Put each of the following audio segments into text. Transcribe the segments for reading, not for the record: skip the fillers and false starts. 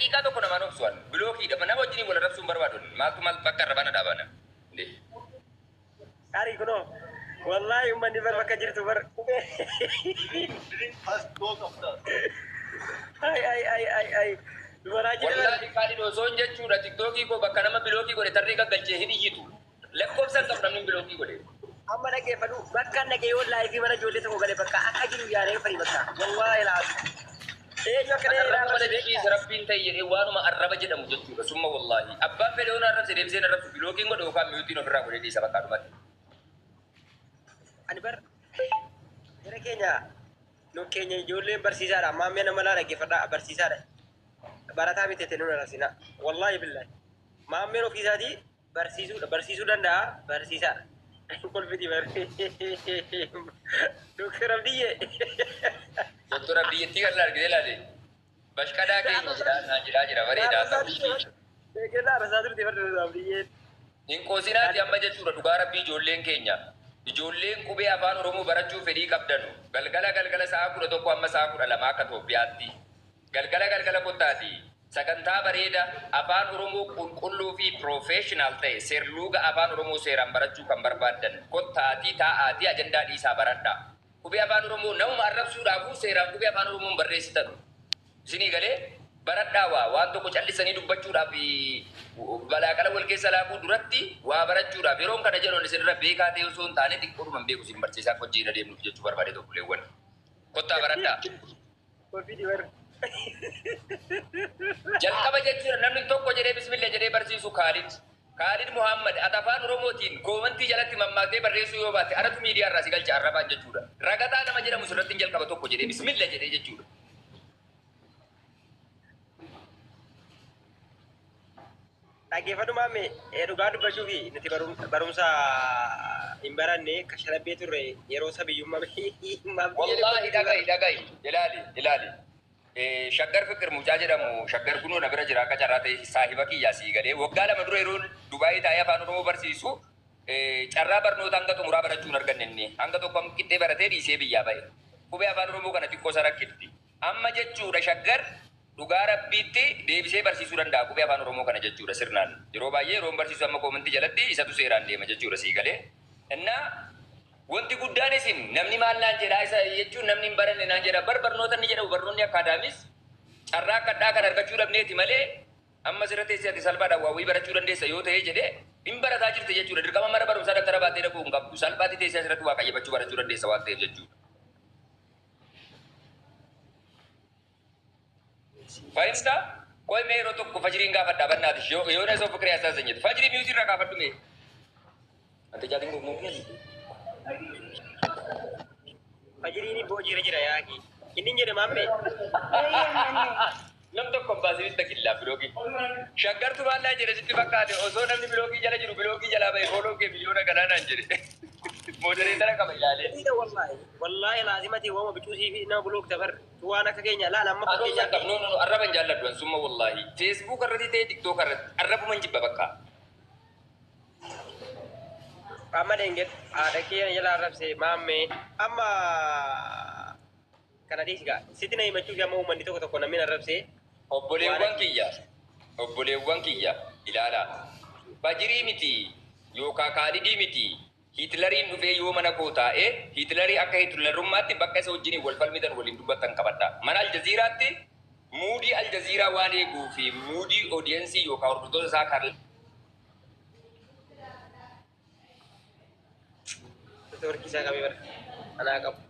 daqiiqaa tokko namaan obsuwan bilookii dha nama wajjin wal rabsuun barbaadun maaltu maal bakka irra dhaabana Ari kuno wallahi ummanni bar bakka jirtu bar ay dubara jira wallahi kaadi do soon jechuudha tiktookii ko bakka nama bilookii godhe tarrii gaggalchee hin iyyitu lakkoofsan qab namni bilookii godhe amma dhaggeeffadhu bakka dhagee wallahi fi mana ijoollee tokko galee bakka akka jiru yaadee fari bakka wallahi laatu eenyu akka rabbiin ta'e jedhee waanuma arraba jedhamu jechuudha summa wallahi abbaan fedhe ona arrabse deebiseen arrabsu bilookiin godhe yookaan miyuutiin ofirraa godhee dhiisa bakka dhumatti ani bar jara keenya nu keenya ijoolleen barsiisaadha amma ammee nama laa dhaggeeffadha barsiisaadha barataa miti tenu rasina wallahi billahi maammeen ofiisaatii barsiisuu danda'a barsiisaadha kol fiti bar doktor abdiyye doktor abdiyyetti kan argite laale bashkadaa keenya jira bareedaa beekela rasaa turte bar doktor abdiyye hin qoosinaati amma jechuudha dhugaa rabbii ijoolleen keenya ijoolleen qubee afaan oromoo barachuu fedhii qabdanu galgala sa'a 11 amma sa'a 12 akka Itoophiyaatti galgala kottaati sagantaa bareeda afaan oromoo qulqulluu fi professional ta'e seerluuga afaan oromoo seeraan barachuu kan barbaadan kottaatii taa'aatii ajandaa dhiisaa baradha qubee afaan oromoo nama arrabsuudhaafuu seeraan qubee afaan oromoon barreessitan isinii galee baradhaa waan tokko callisanii dubbachuudhaaf balaaqala wal keessa laaquu duratti waa barachuudhaaf yeroon kana jedhoon isinirra beekaa ta'e osoo hin taane xiqqoodhuman beeku isin barsiisaa hojiirra deemnuuf jechuu barbaade tokkoleewwan kottaa baradhaa jalqaba jechuudha namni tokko jedhee bismillah jedhee barsiisu Khalid Muhammad afaan oromootiin koomantii jalatti mammaakee barreessuu yoo baate anatu miidiyaa irraa si galcha arrabaan jechuudha ragataa nama jedhamu sirratti jalqaba tokko jedhee bismillah jedhee jechuudha dhaggeeffadhu maamme dhugaa dubbachuu fi nuti barumsa hin baranne kashalabee turre yeroo sabiyyummaa wallahi dhaga'i ilaali shaggar fikir mucaa jedhamu shaggar kunoo na bira jira akka carraa ta'e saahiba kiyyaa sii galee waggaa lama dura yeroon Dubaayii taa'ee afaan oromoo barsiisu carraa barnoota hanga xumuraa barachuun arganne inni hanga tokko qixxee baratee dhiisee biyyaa ba'e qubee afaan oromoo kana xiqqoo isa rakkitti amma jechuudha shaggar dhugaa rabbiitti deebisee barsiisuu danda'a qubee afaan oromoo kana jechuudha sirnaan yeroo baay'ee yeroon barsiisu amma koomantii jalatti isatu seeraan deema jechuudha sii galee innaa wanti guddaan isin namni maal naan jedhaa isa jechuun namni hin baranne naan jedha barnoota inni jedhamu barnoonni akaadaamis carraa akkadhaa kan argachuu dhabneeti malee amma sirratti ati salphaadhaan waawwii barachuu dandeessa yoo ta'ee jedhee hin barataa jirte jechuudha dirqama mana barumsaa daftara baatee dhaquu hin qabdu salphaatti teessee asirratti waa qayyabachuu barachuu dandeessa waan ta'eef jechuudha. Fahimta? Koi mee yeroo tokko fajiriin gaafadhaa bannaati yoo na isoo fikirii asaa sanyete fajirii miyuutii irraa gaafadhu mee. Ante jaatiin gurmuuf Fajiriin boojii jira yaaki. Inni jedhe maamme. Nam tokko baasii takilla biloogi. Shaggartu maallaa jedhe sitti fakkaate osoo namni biloogii jala jiru biloogii jalaa ba'e fooloo kee miliyoona gadaanaan jedhe. Modereetara qaba ilaalee. Wallahi laazimati wama bicuusii fi nama biloog dabar waan akka keenya laala amma fakkeenya qab no arraban jaalladhu ansumma wallahi Facebook irratti ta'e TikTok irratti arrabuman jibba bakka. Amma denget ada kiyan jala arabse mamme amma kana disga sitina imachu ya mau mandi tokko namin arabse obboleewwan kiyya ilaala bajirii miti yookaan Khalidii miti Hitleriin dhufee yoo mana koo taa'e Hitlerii akka Hitlerummaatti bakka isa wajjin wal falmitan waliin dubbatan qabadha mana Aljaziiraatti muudii Aljaziiraa waan eeguu fi muudii oodiyensii yookaan hordoftoota isaa kan Turkisa kami ber anak kamu.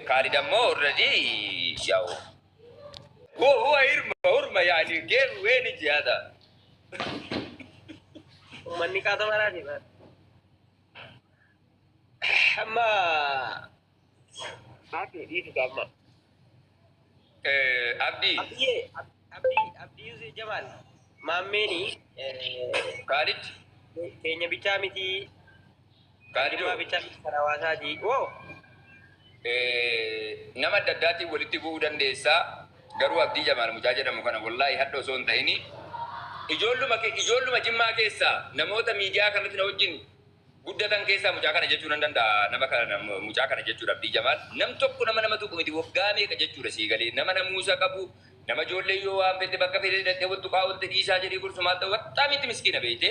Khalid ammo already jauh. هو هرمة يعني كيف وين يجي هذا؟ ومني كذا مرة دي بس. أما ما في دي في كم. Abdi Yusuf Jamal. Mameni Khalid kayaknya bicara miti Khalid bicara karawasa di wow nama daddati walitti bu'uu dandeessa garuu Abdii Jamal mucaa jedhamu kana wallahi hadda osoo hin ta'ini ijoolluma jimmaa keessa namoota miidiyaa kanatti na wajjin guddatan keessaa mucaa kana jechuu nan danda'a nama kana mucaa kana jechuudha Abdii Jamaal nam tokko nama tuqu miti waggaa meeqa jechuudha sii galee nama namuusa qabu nama ijoollee yoo waan fedhe bakka fedhe dadhee wattu qaawwatte dhiisaa jedhee gorsumaa ta'u wattaa miti miskiina beeyte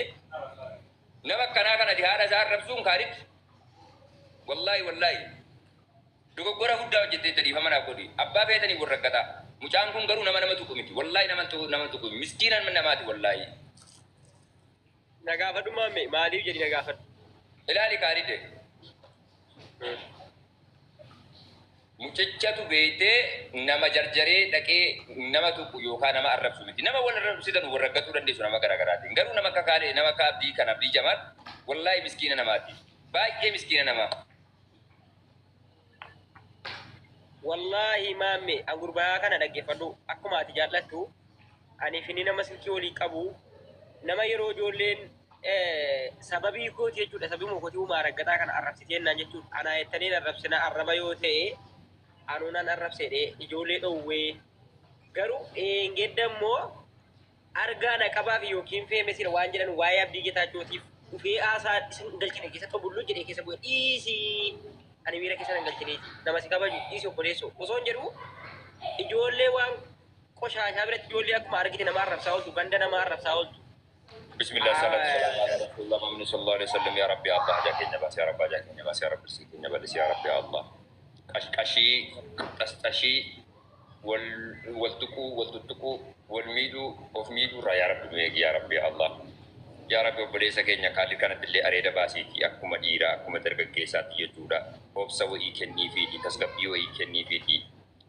nama akkanaa kana haadha isaa arrabsuun kaaritti wallaahi dogoggora guddaa hojjettee dhiifama naaf godhi abbaa feetanii warraqqataa mucaan kun garuu nama tuqu miti wallaahi nama tuqu miskiinan namaati wallaahi nagaafadhu maamme maaliif jedhi nagaafadhu ilaali kaaride mucachatu beeytee nama jarjaree dhaqee nama tuqu yookaan nama arrabsu miti nama wal arrabsitan warraqqatuu dandeessu nama garaagaraatiin garuu nama akka kaalee nama akka Abdii kan Abdii Jamaal wallaahi miskiina namaati baay'ee miskiina namaa wallahi maamme angurbaa kana dhaggeeffadhu akkuma ati jaallattu ani finni nama silkii walii qabu nama yeroo ijoolleen sababii kooti jechuudha sababii kooti uumaa raggataa kana arrabsitee naan jechuudha anaa jettanii arrabsina arraba yoo ta'e anuunan arrabsedhe ijoollee dhowwee garuu eengedammoo argaa na qabaaf yookiin feemesira waan jedhan waa'ee Abdii Getaachotiif dhufee haasaa isin galchine keessa xobullu jedhee keessa bu'e dhiisii ani miira keessa nan galchineeti nama si kabaju dhiisii obboleessoo osoo hin jedhu ijoollee waan qoshaashaa biratti ijoollee akkuma argite nama arrabsaa ooltu ganda nama arrabsaa ooltu بسم الله صلى الله عليه وسلم صلى الله عليه وسلم يا رب يا الله جاكنا بس يا رب جاكنا بس يا رب سيكنا بس يا رب يا الله قشقشي قشقشي والتتكو والميدو of ميدو را يا رب يا رب يا الله يا رب وبليس كينيا قال كانت اللي اريد باسيتي اكما ديرا اكما درغغيساتي يجودا وبسو يكني فيتي تسغبي ويكني فيتي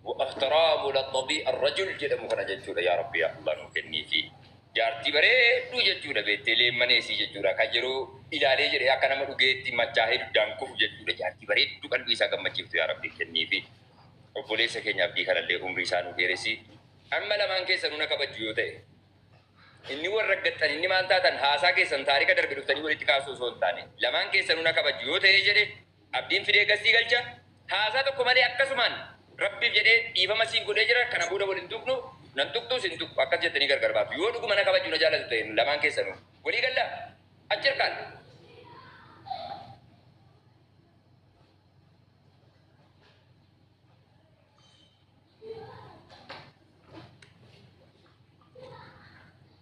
واحترام للطبيع الرجل جد مكن ججودا يا رب يا الله نكني فيه jaartii bareedduu jechuudha beektee leemmaneesii jechuudha kan yeroo ilaalee jedhee akka nama dhugeetti machaa'ee duddaan kufu jechuudha jaartii bareedduu qalbii isaa gammachiiftu yaa rabbi kennii fi obboleessa keenya Abdii kanallee umrii isaa nu dheeressi amma lamaan keessanuu na kabajju yoo ta'e inni warra gaddan inni maal taatan haasaa keessan taarika darbe dhuftanii walitti kaasuu osoo hin taane lamaan keessanuu na kabajju yoo ta'e jedhe Abdiin fidee gastii galcha haasaa tokko malee akkasumaan rabbiif jedhee dhiifama siin godhee jira kana booda waliin tuqnu nan tuqtu sin tuq akka jettanii gargar baatu yoo dhuguma na kabajuu na jaalatu ta'e lamaan keessanuu walii galla achirkaan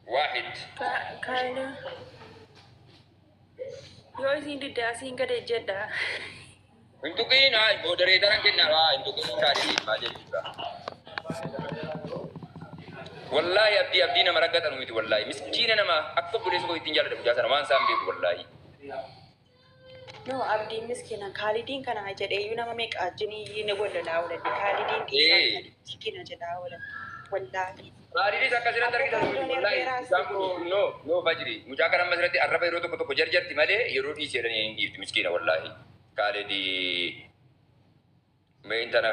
واحد كاينه yoo isin didda asiin gad ejjedha untuk ini nah moderator kenna untuk ini cari aja juga wallahi abdi nama ragatan miti wallahi miskina nama akka bulis ko itin jalla jasa man sambe wallahi no abdi miskina Khalidin kana jedhe yu nama me qajini ne golla lawla Khalidin miskina jedha wala wallahi Khalidin akasira tarkita wallahi no fajri mujakaram masrati arraba yero tokko jarjarti male yero di sedani indi miskina wallahi Khalidin Meintana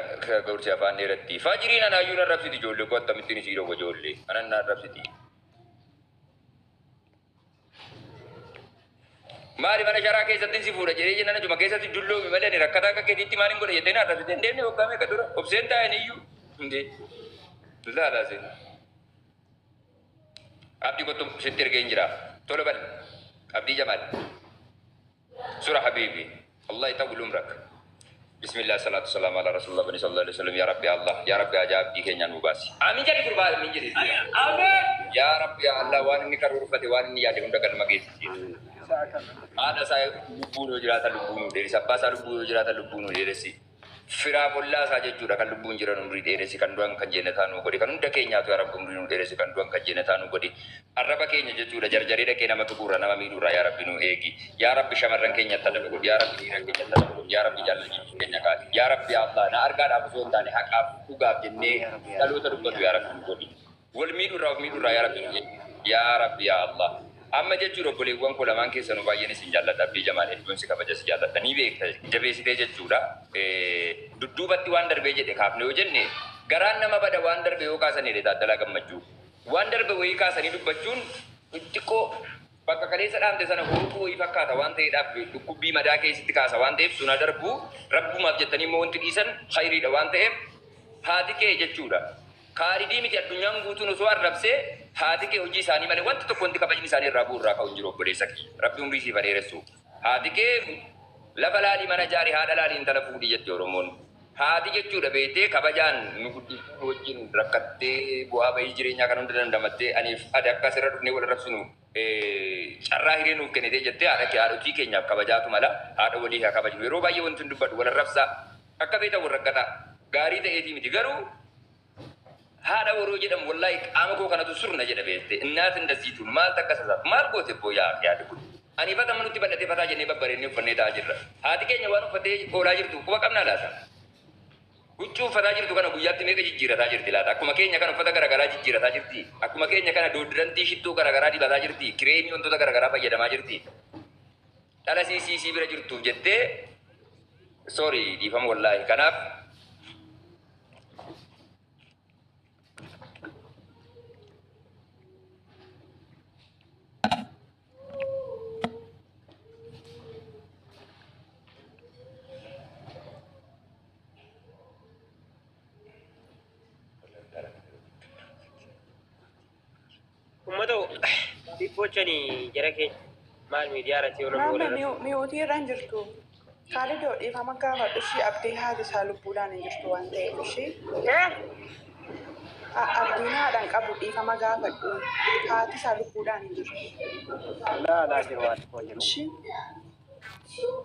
gaursi afaan dheeratti fajiriin anaayyuun arrabsiti ijoollee koo akkamittiin isii dhowwa ijoollee anan arrabsiti maali mana sharaa keessatti si fuudha jedhee jennaan ajuma keessatti dulloomi malee ani rakkataa akka keetiitti maaliin godha jettee na arrabsite hin deemne waggaa meeqa dura obseen taa'an iyyuu hinde laalaase abdii kottu sitti ergee hin jira tola bal Abdii Jamaal sura habiibi Allah itawul umrak بسم الله الصلاة والسلام على رسول الله صلى الله عليه وسلم يا رب يا الله يا رب يا جاب دي كينيا نوباسي آمين jadi kurban min jadi آمين يا رب يا الله وان ini karurfati wan ini ya diundang magis ada saya lubbuun jiraata lubbuun dari sabba sa lubbuun jiraata lubbuun dheeressi firaa bollaa isaa jechuudha kan lubbuun jiran umrii dheeressi kan du'an kan jeenataa nu godhi kan hunda keenyaatu yaa rabbi umrii nu dheeressi kan du'an kan jeenataa nu godhi arraba keenya jechuudha jarjaree dhaqee nama tuquurra nama miidhuurra yaa rabbi nu eegi yaa rabbi shamarran keenya talabe godhi yaa rabbi dhiiran keenya talabe godhi yaa rabbi jaallatanii keenya kaati yaa rabbi yaa Allah na argaadhaaf osoo hin taane haqaaf dhugaaf jennee dhaloota dubbatu yaa rabbi nu godhi wal miidhuurraa of miidhuurraa yaa rabbi nu eegi yaa rabbi yaa Allah amma jechuudha obboleewwan koo lamaan keessanuu baay'een isin jaalladha Abdii Jamaal hedduun si kabaja si jaalladha ni beekta jabeessitee jechuudha dudduubatti waan darbee jedhe kaafne yoo jenne garaan nama bada waan darbe yoo kaasanii dha Taaddalaa Gammachuu waan darbe wayii kaasanii dubbachuun xiqqoo bakka kaleessa dhaamte sana horuu wayii fakkaata waan ta'eedhaaf dhukkubbii madaa keessatti kaasa waan ta'eef suna darbu rabbumaaf jettanii immoo wanti dhiisan khayriidha waan ta'eef haati kee jechuudha Khalidii miti addunyaan guutuun osoo arrabsee haati kee hojii isaanii malee wanti tokko wanti kabajni isaanii irraa bu'u irraa ka'u hin jiru obboleessa kee rabbi umrii siif dheeressu Haati kee lafa laalii mana jaarii haadha laalii intala fuudhii jetti Oromoon. Haati jechuudha beektee kabajaan nu guddiftuu wajjin rakkattee bu'aa bahii jireenyaa kan hunda dandamattee aniif ati akka asirra dhufnee wal rabsinu carraa hiree nuuf kennitee jettee haadhotii keenyaaf kabajaatu mala haadha walii haa kabajnu. Yeroo baay'ee wanti hin dubbadhu wal rabsaa akka beektan wal rakkataa gaarii ta'eetii miti garuu haadha waroo jedhamu wallaahi qaama koo kanatu surna jedha beektee innaati indasiituun maal takka sasaaf maal goote boo yaadu kun. Ani fata manutti bal'atee fataa jennee babbareennee uffannee taa'aa jirra. Haati keenya waan uffattee oolaa jirtu quba qabnaa laata? Huccuu uffataa jirtu kana guyyaatti meeqa jijjiirataa jirti laata? Akkuma keenya kana uffata garaagaraa jijjiirataa jirti. Akkuma keenya kana dooddirantii shittoo garaagaraa dibataa jirti. Kireemii wantoota garaagaraa fayyadamaa jirti. Dhala siisii bira jirtuuf jettee soorii dhiifama wallaahi. Kanaaf Ummato dhiphochanii jara keenya maal miidiyaa irratti yoo namni Maama mi'ootii irra hin jirtu. Kaalidoo dhiifama gaafadhu ishii abdii haati isaa lubbuudhaan hin jirtu waan ta'eef ishii. Abdiin haadhaan qabu dhiifama gaafadhu. Haati isaa lubbuudhaan hin jirtu. laalaa jiru waan tokko jiru. Ishii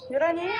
jiranii